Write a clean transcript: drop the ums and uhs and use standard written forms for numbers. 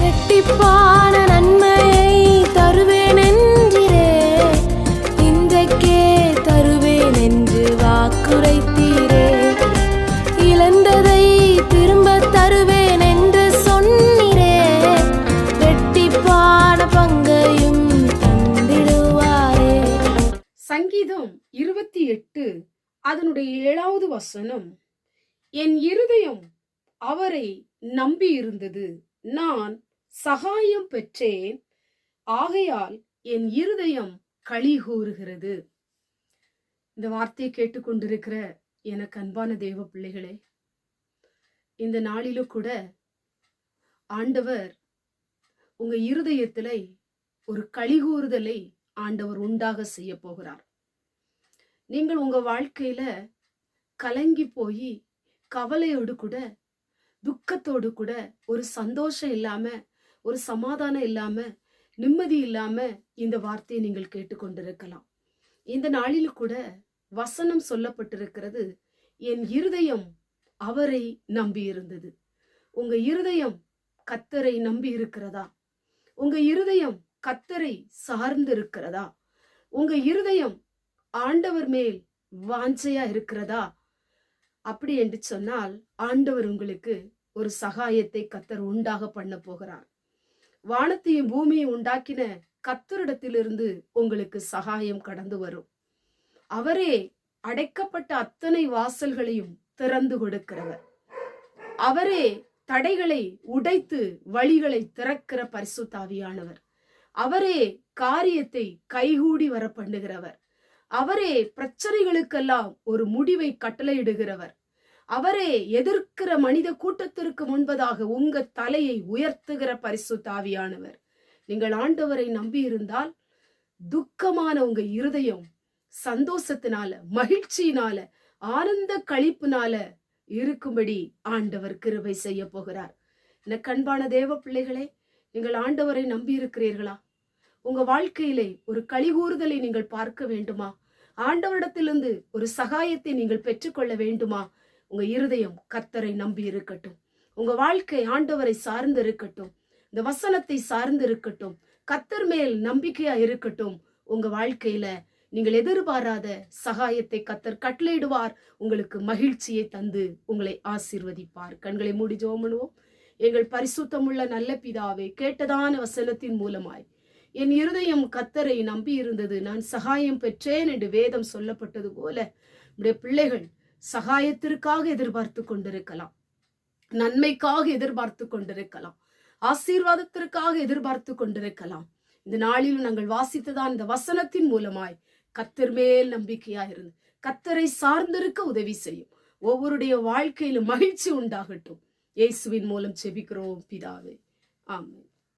இரட்டிப்பான நன்மையை தருவேன் என்றிரே, இன்றைக்கே தருவேன் என்று வாக்குரைத்தீரே. இழந்ததை திரும்ப தருவேன் என்று சொன்னீரே, இரட்டிப்பான பங்கையும் தந்திடுவாரே. சங்கீதம் 28 அதனுடைய 7வது வசனம், என் இருதயம் அவரை நம்பியிருந்தது, நான் சகாயம் பெற்றேன், ஆகையால் என் இருதயம் களி கூறுகிறது. இந்த வார்த்தையை கேட்டுக்கொண்டிருக்கிற எனக்கு அன்பான தேவ பிள்ளைகளே, இந்த நாளிலும் கூட ஆண்டவர் உங்க இருதயத்தில ஒரு களி கூறுதலை ஆண்டவர் உண்டாக செய்ய போகிறார். நீங்கள் உங்க வாழ்க்கையில கலங்கி போய் கவலையோடு கூட துக்கத்தோடு கூட ஒரு சந்தோஷம் இல்லாம ஒரு சமாதானம் இல்லாம நிம்மதி இல்லாம இந்த வார்த்தையை நீங்கள் கேட்டுக்கொண்டிருக்கலாம். இந்த நாளில் கூட வசனம் சொல்லப்பட்டிருக்கிறது, என் இருதயம் அவரை நம்பி இருந்தது. உங்க இருதயம் கர்த்தரை நம்பி இருக்கிறதா? உங்க இருதயம் கர்த்தரை சார்ந்து இருக்கிறதா? உங்க இருதயம் ஆண்டவர் மேல் வாஞ்சையா இருக்கிறதா? அப்படி என்று சொன்னால் ஆண்டவர் உங்களுக்கு ஒரு சகாயத்தை கர்த்தர் உண்டாக பண்ண போகிறார். வானத்தையும் பூமியை உண்டாக்கின கர்த்தரிடத்திலிருந்து உங்களுக்கு சகாயம் கடந்து வரும். அவரே அடைக்கப்பட்ட அத்தனை வாசல்களையும் திறந்து கொடுக்கிறவர். அவரே தடைகளை உடைத்து வழிகளை திறக்கிற பரிசுத்த ஆவியானவர். அவரே காரியத்தை கைகூடி வர பண்ணுகிறவர். அவரே பிரச்சனைகளுக்கெல்லாம் ஒரு முடிவை கட்டளையிடுகிறவர். அவரே எதிர்க்கிற மனித கூட்டத்திற்கு முன்பதாக உங்க தலையை உயர்த்துகிற பரிசுத்த ஆவியானவர். நீங்கள் ஆண்டவரை நம்பி இருந்தால் துக்கமான உங்க இருதயம் சந்தோஷத்தினால மகிழ்ச்சியினால ஆனந்த களிப்புனால இருக்கும்படி ஆண்டவர் கிருபை செய்ய போகிறார். எனக்கு அன்பான தேவ பிள்ளைகளே, நீங்கள் ஆண்டவரை நம்பி இருக்கிறீர்களா? உங்க வாழ்க்கையிலே ஒரு களிகூறுதலை நீங்கள் பார்க்க வேண்டுமா? ஆண்டவரிடத்திலிருந்து ஒரு சகாயத்தை நீங்கள் பெற்றுக்கொள்ள வேண்டுமா? உங்க இருதயம் கர்த்தரை நம்பி இருக்கட்டும். உங்க வாழ்க்கை ஆண்டவரை சார்ந்து இருக்கட்டும். இந்த வசனத்தை சார்ந்து இருக்கட்டும். கர்த்தர் மேல் நம்பிக்கையா இருக்கட்டும். உங்க வாழ்க்கையில நீங்கள் எதிர்பாராத சகாயத்தை கர்த்தர் கட்டளையிடுவார். உங்களுக்கு மகிழ்ச்சியை தந்து உங்களை ஆசீர்வதிப்பார். கண்களை மூடி ஜெபம் பண்ணுவோம். எங்கள் பரிசுத்தமுள்ள நல்ல பிதாவே, கேட்டதான வசனத்தின் மூலமாய் என் இருதயம் கர்த்தரை நம்பி இருந்தது, நான் சகாயம் பெற்றேன் என்று வேதம் சொல்லப்பட்டது போல நம்முடைய பிள்ளைகள் சகாயத்திற்காக எதிர்பார்த்து கொண்டிருக்கலாம், நன்மைக்காக எதிர்பார்த்து கொண்டிருக்கலாம், ஆசீர்வாதத்திற்காக எதிர்பார்த்து கொண்டிருக்கலாம். இந்த நாளில் நாங்கள் வாசித்ததான் இந்த வசனத்தின் மூலமாய் கர்த்தர் மேல் நம்பிக்கையா இருந்து கர்த்தரை சார்ந்திருக்க உதவி செய்யும். ஒவ்வொருடைய வாழ்க்கையிலும் மகிழ்ச்சி உண்டாகட்டும். இயேசுவின் மூலம் செபிக்கிறோம் பிதாவே, ஆமென்.